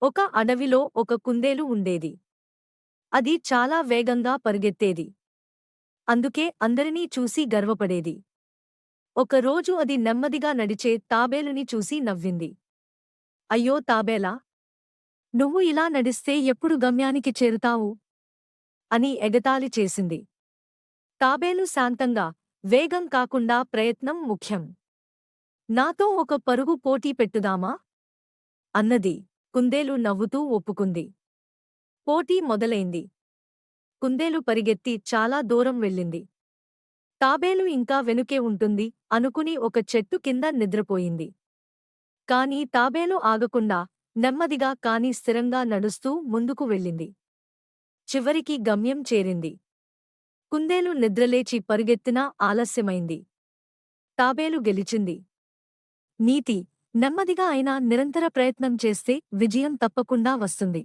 ఒక అడవిలో ఒక కుందేలు ఉండేది. అది చాలా వేగంగా పరుగెత్తేది. అందుకే అందరినీ చూసి గర్వపడేది. ఒకరోజు అది నెమ్మదిగా నడిచే తాబేలుని చూసి నవ్వింది. అయ్యో తాబేలా! నువ్వు ఇలా నడిస్తే ఎప్పుడు గమ్యానికి చేరుతావు? అని ఎగతాళి చేసింది. తాబేలు శాంతంగా, వేగం కాకుండా ప్రయత్నం ముఖ్యం. నాతో ఒక పరుగు పోటీ పెట్టుదామా? అన్నది. కుందేలు నవ్వుతూ ఒప్పుకుంది. పోటీ మొదలైంది. కుందేలు పరిగెత్తి చాలా దూరం వెళ్ళింది. తాబేలు ఇంకా వెనుకే ఉంటుంది అనుకుని ఒక చెట్టు కింద నిద్రపోయింది. కాని తాబేలు ఆగకుండా, నెమ్మదిగా కాని స్థిరంగా నడుస్తూ ముందుకు వెళ్ళింది. చివరికి గమ్యం చేరింది. కుందేలు నిద్రలేచి పరుగెత్తినా ఆలస్యమైంది. తాబేలు గెలిచింది. నీతి: నెమ్మదిగా అయినా నిరంతర ప్రయత్నం చేస్తే విజయం తప్పకుండా వస్తుంది.